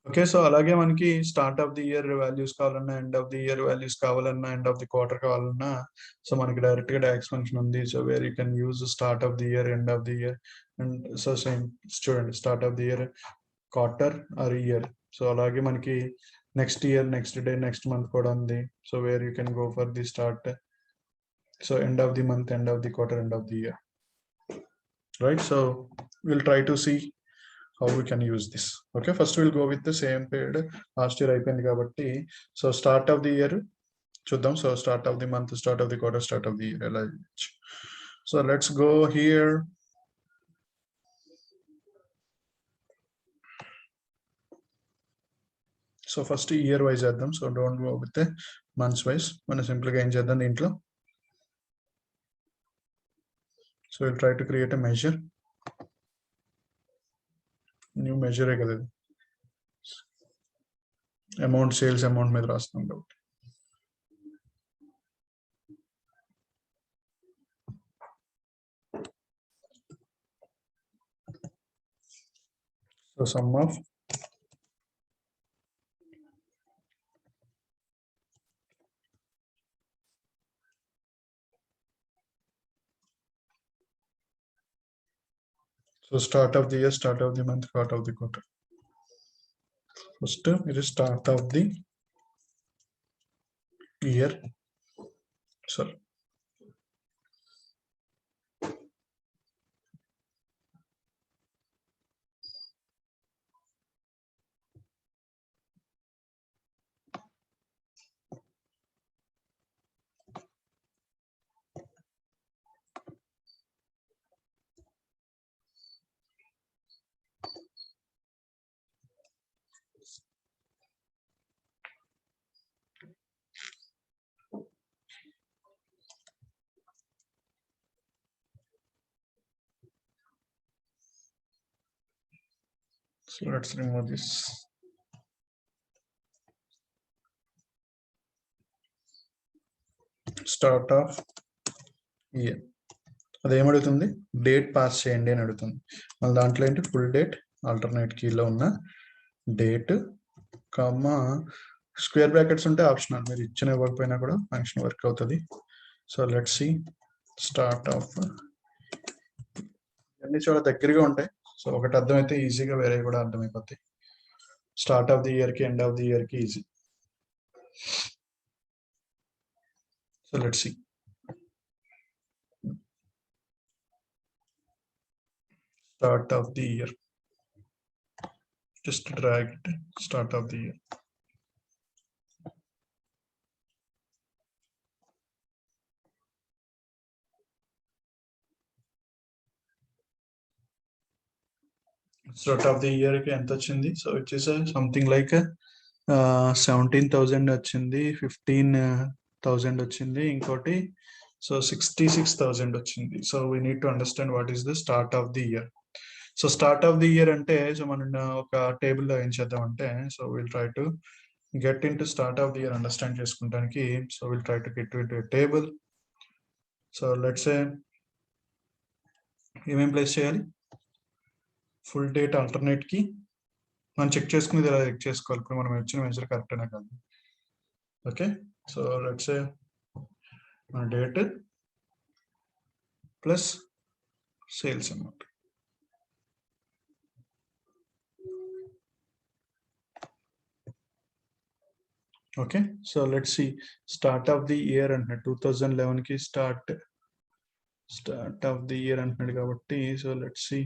Okay. So, అలాగే మనకి start of the year values కావాలన్నా, end of the year values కావాలన్నా, ఎండ్ ఆఫ్ ది క్వార్టర్ కావాలన్నా, so, మనకి డైరెక్ట్‌గా డాక్స్ ఫంక్షన్ ఉంది. So, where you can use start of the year, end of the year and so, same చూడండి start of the year, quarter or year. So, అలాగే మనకి next year, next day, next month కూడా ఉంది. So, where you can go for the start. So, end of the month, end of the quarter, end of the year. Right? So, we'll try to see how we can use this. Okay, first we'll go with the same period. Last year అయిపోయింది కాబట్టి so start of the year చూద్దాం. So start of the month, start of the quarter, start of the year ఎలా. So let's go here. So first year wise చేద్దాం. So don't go with months wise. మనం సింపుల్గా ఏం చేద్దాం దీంట్లో. So will try to create a measure. New మెజరే కదా ఇది. అమౌంట్, సేల్స్ అమౌంట్ మీద రాస్తున్నాం కాబట్టి. So sum of so start of the year, start of the month, start of the quarter. First it is start of the year. Sorry. So let's remove this. Start of year. అదేమడుగుతుంది, date pass చేయండి అని అడుగుతుంది. మళ్ళీ దాంట్లో ఏంటి, full date alternate కీలో ఉన్న date comma square brackets ఉంటే optional, మీరు ఇచ్చిన ఇవ్వకపోయినా కూడా ఫంక్షన్ వర్క్ అవుతుంది. So let's see start of. అన్ని చాలా దగ్గరగా ఉంటాయి. సో ఒకటి అర్థమైతే ఈజీగా వేరే కూడా అర్థమైపోతాయి. స్టార్ట్ ఆఫ్ ది ఇయర్ కి ఎండ్ ఆఫ్ ది ఇయర్ కి easy. So let's see. Start of the year. Just drag it. Start of the year. Start of the year కి ఎంత వచ్చింది? So which is something like 17,000 వచ్చింది, 15,000 వచ్చింది, ఇంకోటి so 66,000 వచ్చింది. So we need to understand what is the start of the year. So start of the year అంటే so మనం ఒక టేబుల్లో ఏం చేద్దామంటే, so will try to get in to start of the year understand చేసుకోవడానికి. So will try to get in to table. So let's ఏమేం place చేయాలి, full date alternate కి మనం చెక్ చేసుకునేది ఇలా చెక్ చేసుకోవాలి. ఇప్పుడు మనం ఇచ్చిన మెజర్ కరెక్టేనా కాదు. ఓకే, సో లెట్స్ మన date plus sales amount. Okay, so let's see start of the year అంటున్నాడు 2011 కి స్టార్ట్ ఆఫ్ ది ఇయర్ అంటున్నాడు కాబట్టి సో లెట్స్ సి.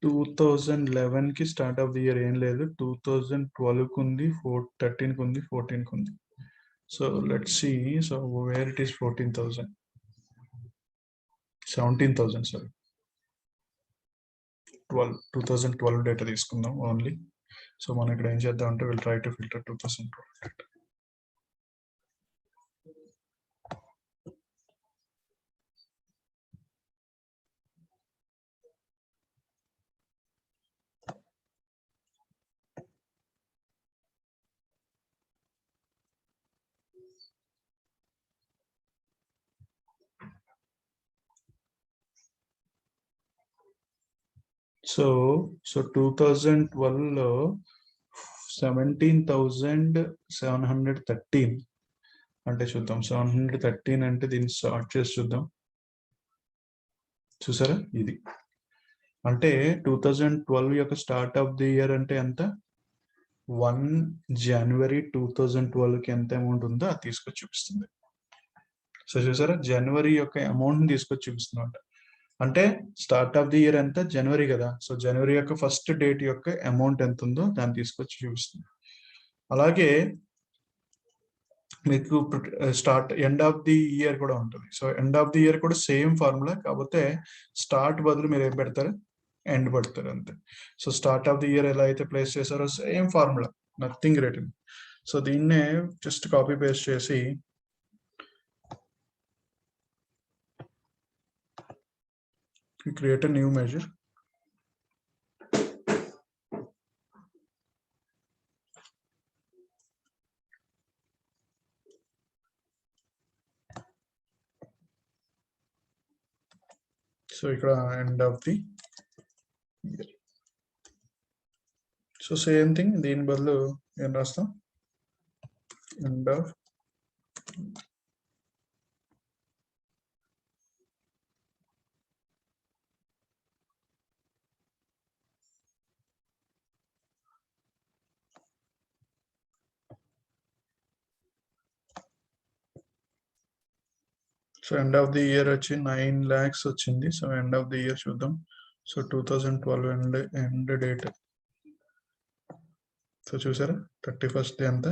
టూ 2011 కి స్టార్ట్ ఆఫ్ ది ఇయర్ ఏం లేదు, 2012 కు ఉంది, 13 కు ఉంది, 14 కు ఉంది. So let's see. So where it is 14,000, 17,000 sorry, 2012 data తీసుకుందాం ఓన్లీ. సో మనం ఇక్కడ ఏం చేద్దాం అంటే will try to filter 2012 data. So 2012 లో 17,713 అంటే చూద్దాం. 713 అంటే దీన్ని స్టార్ట్ చేసి చూద్దాం. చూసారా, ఇది అంటే 2012 యొక్క స్టార్ట్ ఆఫ్ ది ఇయర్ అంటే ఎంత, 1 జనవరి 2012 కి ఎంత అమౌంట్ ఉందో అది తీసుకొచ్చి చూపిస్తుంది. సో చూసారా, జనవరి యొక్క అమౌంట్ ని తీసుకొచ్చి చూపిస్తుంది. అంటే స్టార్ట్ ఆఫ్ ది ఇయర్ ఎంత, జనవరి కదా. సో జనవరి యొక్క ఫస్ట్ డేట్ యొక్క అమౌంట్ ఎంత ఉందో దాన్ని తీసుకొచ్చి చూపిస్తుంది. అలాగే మీకు start end of the year కూడా ఉంటుంది. So end of the year కూడా సేమ్ ఫార్ములా, కాకపోతే స్టార్ట్ బదులు మీరు ఏం పెడతారు, ఎండ్ పెడతారు అంతే. So start of the year ఎలా అయితే ప్లేస్ చేశారో same formula, nothing return. So దీన్నే జస్ట్ కాపీ పేస్ట్ చేసి create a new measure. So ఇక్కడ end of the year. So same thing, దీని బదులు ఏం రాస్తాం, end of so end of the year వచ్చి 9 lakhs వచ్చింది. So end of the year చూద్దాం. So 2012 end date. సో చూసారా, 31st ఎంత,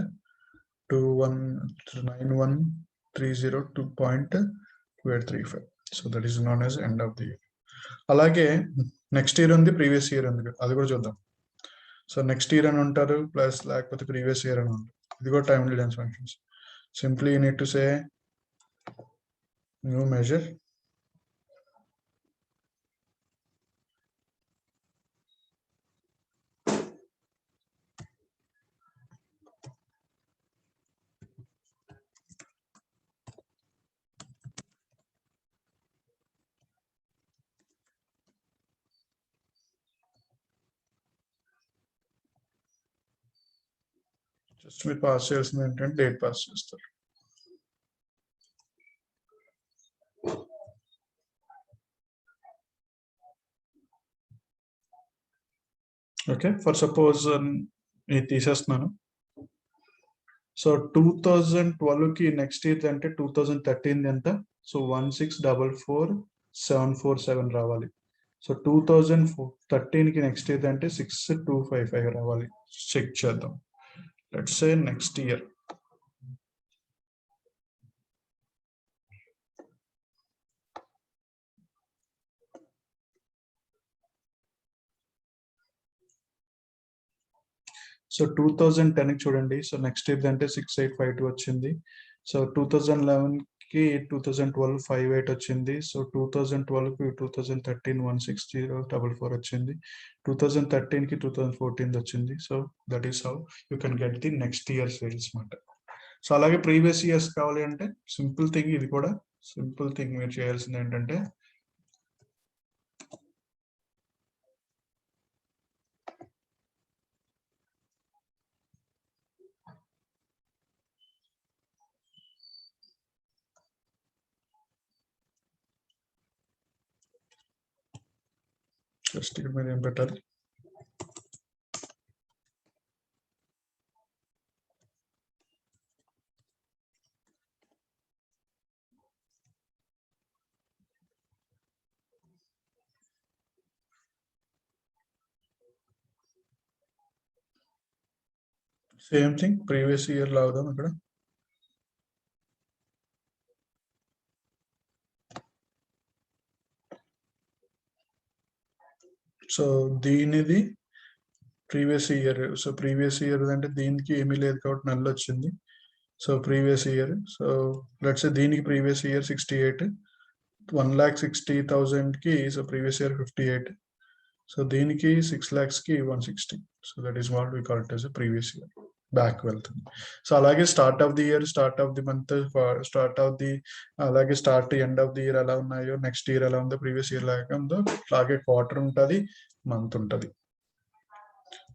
2,91,302.285. So that is known as end of the year. అలాగే నెక్స్ట్ ఇయర్ ఉంది, ప్రీవియస్ ఇయర్ ఉంది, అది కూడా చూద్దాం. సో నెక్స్ట్ ఇయర్ అని ఉంటారు, ప్లస్ లేకపోతే ప్రీవియస్ ఇయర్ అని ఉంటారు. ఇది కూడా time difference functions. Simply you need to say new measure. Just మీరు పాస్ చేయాల్సింది ఏంటంటే డేట్ పాస్ చేస్తారు. ఓకే, ఫర్ సపోజ్ ఇది తీసేస్తున్నాను. సో 2012 కి నెక్స్ట్ ఇయర్ అంటే 2013 ఎంత, సో 1644,747 రావాలి. సో 2013 కి నెక్స్ట్ ఇయర్ అంటే 6255 రావాలి. చెక్ చేద్దాం. Let's say next year. So 2010 చూడండి. సో నెక్స్ట్ ఇయర్ అంటే 6852 వచ్చింది. సో 2011 కి 2012 58 వచ్చింది. సో 2012 కి 2013 16044 వచ్చింది. 2013 కి 2014 వచ్చింది. So that is how you can get the next year sales మాట. సో అలాగే ప్రీవియస్ ఇయర్స్ కావాలి అంటే సింపుల్ థింగ్, ఇది కూడా సింపుల్ థింగ్. మీరు చేయాల్సింది ఏంటంటే జస్ట్ ఇక్కడ మీద ఏం పెట్టాలి, సేమ్ థింగ్ ప్రీవియస్ ఇయర్ లాగుదాం ఇక్కడ. సో దీనిది previous year. So previous year అంటే దీనికి ఏమీ లేదు కాబట్టి నల్ వచ్చింది. So previous year, so let's say దీనికి ప్రీవియస్ ఇయర్ 68, 1,60,000 కి సో ప్రీవియస్ ఇయర్ 58. సో దీనికి 6 lakhs కి 160. So that is what we call it as a previous year. Back వెళ్తుంది. సో అలాగే start of the year, start of the month, start of the అలాగే start end of the year ఎలా ఉన్నాయో, next year ఎలా ఉందో, previous year లాగా ఉందో అలాగే క్వార్టర్ ఉంటుంది, మంత్ ఉంటుంది.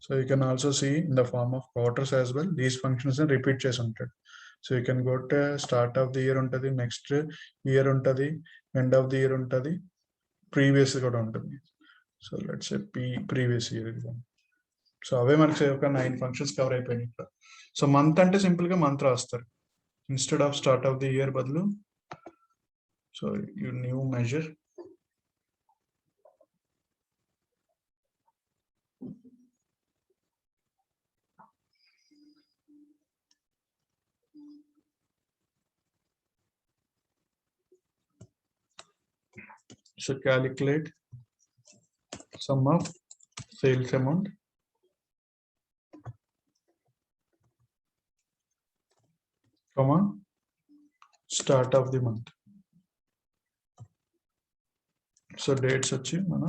So you can also see in the form of quarters as well. These functions repeat చేసి ఉంటాడు. So you can got start of the year ఉంటుంది, నెక్స్ట్ ఇయర్ ఉంటుంది, ఎండ్ ఆఫ్ ది ఇయర్ ఉంటుంది, previous కూడా ఉంటుంది. So let's previous year. So అవే మనకి ఒక 9 ఫంక్షన్స్ కవర్ అయిపోయినాయి ఇక్కడ. సో మంత్ అంటే సింపుల్ గా మంత్ రాస్తారు instead of start of the year బదులు. So you new measure. So calculate sum of sales amount comma start of the month. So dates వచ్చి మన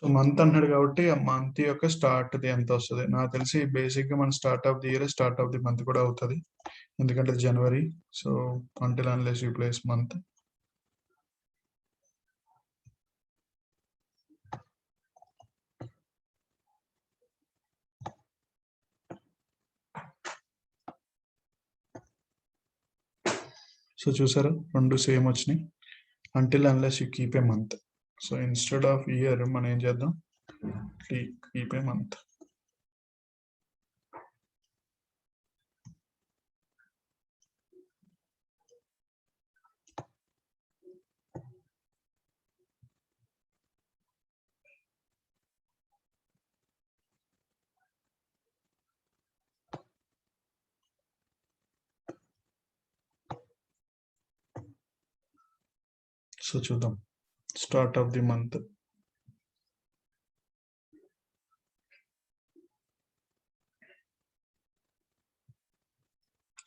సో మంత్ అన్నాడు కాబట్టి ఆ మంత్ యొక్క స్టార్ట్ ది ఎంత వస్తుంది నాకు తెలిసి బేసిక్ గా మన start of the year start of the month కూడా అవుతుంది, ఎందుకంటే జనవరి. So until unless you place month. So చూసారా రెండు సేమ్ వచ్చినాయి, until unless you keep a month. So instead of year మనం ఏం చేద్దాం, కీప్ ఏ మంత్. సో చూద్దాం start of the month.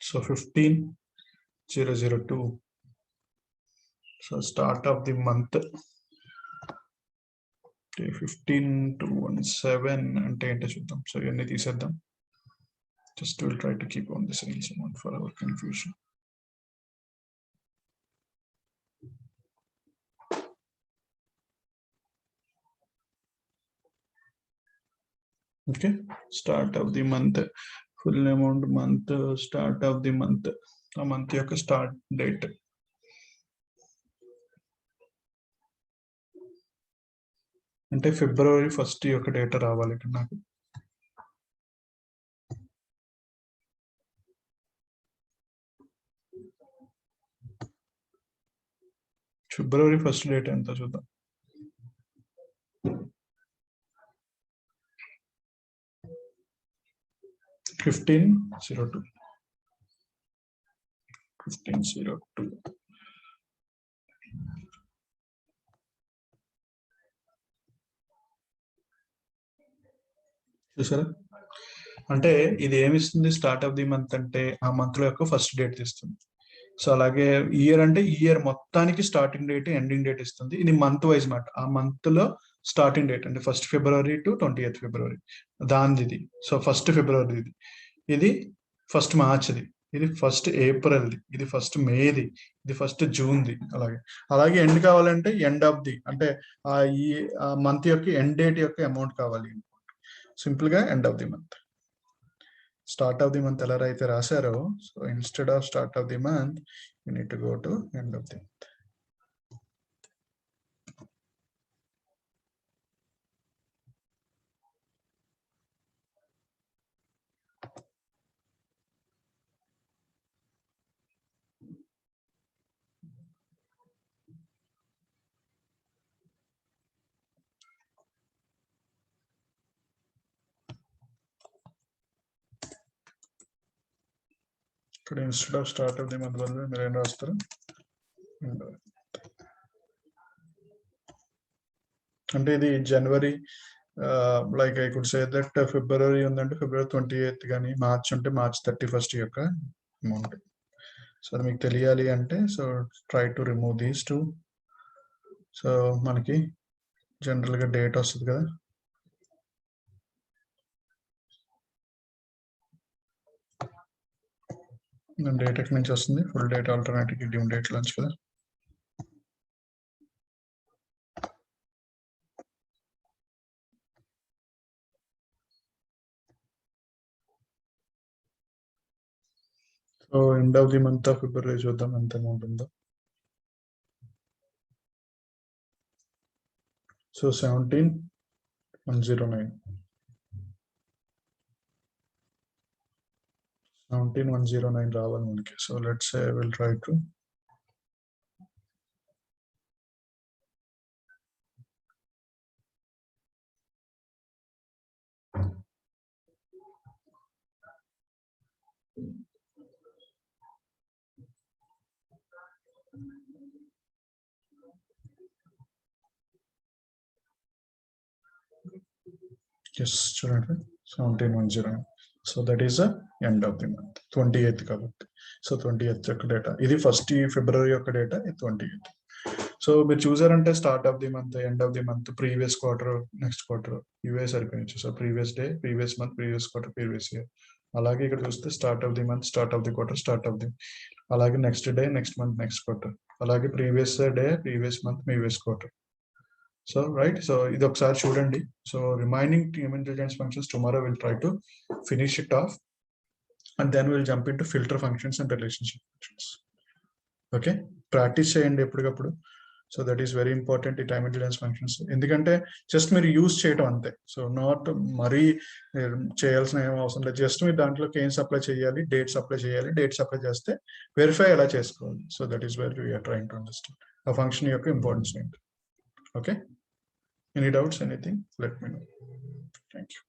So 15/002. So start of the month 15/2/17 అంటే ఏంటో చూద్దాం. సో ఇవన్నీ తీసేద్దాం. Just we'll try to keep on the sales amount for our confusion. Okay, start of the month, full amount month, start of the month, a month యొక్క start date. అంటే ఫిబ్రవరి 1st యొక్క data రావాలి ఇక్కడ నాకు. ఫిబ్రవరి 1st date ఎంత చూద్దాం. Fifteen zero two. చూసారా, అంటే ఇది ఏమిస్తుంది, స్టార్ట్ ఆఫ్ ది మంత్ అంటే ఆ మంత్ లో యొక్క ఫస్ట్ డేట్ ఇస్తుంది. సో అలాగే ఇయర్ అంటే ఇయర్ మొత్తానికి స్టార్టింగ్ డేట్ ఎండింగ్ డేట్ ఇస్తుంది. ఇది మంత్ వైజ్ మాట, ఆ మంత్ లో స్టార్టింగ్ డేట్ అంటే 1st ఫిబ్రవరి టు 20th ఫిబ్రవరి దానిది ఇది. సో 1st ఫిబ్రవరి ఇది 1st మార్చ్ది, ఇది 1st ఏప్రిల్ది, ఇది 1st మేది, ఇది 1st జూన్ది. అలాగే ఎండ్ కావాలంటే ఎండ్ ఆఫ్ ది అంటే ఈ మంత్ యొక్క ఎండ్ డేట్ యొక్క అమౌంట్ కావాలి. సింపుల్ గా end of the month. Start of the month ఎలా అయితే రాశారో, so instead of start of the month you need to go to end of the month. ఇక్కడ instead of start of the month బదులు మీరు ఏం రాస్తారు, అంటే ఇది జనవరి, like I could say that ఫిబ్రవరి ఉందంటే ఫిబ్రవరి 28 కానీ, మార్చ్ ఉంటే మార్చ్ 31 యొక్క అమౌంట్. సో అది మీకు తెలియాలి అంటే so try to remove these two. So మనకి జనరల్గా డేట్ వస్తుంది కదా, డేట్ ఎక్కడి నుంచి వస్తుంది, full date alternative due date నుంచి కదా. So end of the month of February చూద్దాం ఎంత అమౌంట్ ఉందో. సో 17,109 17,109 రావాలి మనకి. So let's say will try to yes చూడండి 17,109. So that is the end of the month 28th కాబట్టి. సో 28th యొక్క డేటా ఇది, ఫస్ట్ ఫిబ్రవరి యొక్క డేటా 28th. సో మీరు చూసారంటే start of the month, end of the month, previous quarter, next quarter, ఇవే సరిపోయింది. So previous day, previous month, previous quarter, previous year. అలాగే ఇక్కడ చూస్తే start of the month, start of the quarter, start of the, అలాగే next day, next month, next quarter, అలాగే previous day, previous month, previous quarter. So right, so ఇది ఒకసారి చూడండి. So remaining time intelligence functions tomorrow will try to finish it off, and then will jump into filter functions and relationship functions. Okay, practice చేయండి ఎప్పటికప్పుడు. So that is very important ఈ time intelligence functions, ఎందుకంటే just మీరు use చేయడం అంతే. So not మరీ చేయాల్సిన ఏం అవసరం లేదు. జస్ట్ మీరు దాంట్లోకి ఏం సప్లై చేయాలి, డేట్స్ అప్లై చేయాలి, డేట్స్ అప్లై చేస్తే వెరిఫై ఎలా చేసుకోవాలి. So that is where we are trying to understand ఆ ఫంక్షన్ యొక్క ఇంపార్టెన్స్ ఏంటి. Okay, any doubts, anything, let me know. Thank you.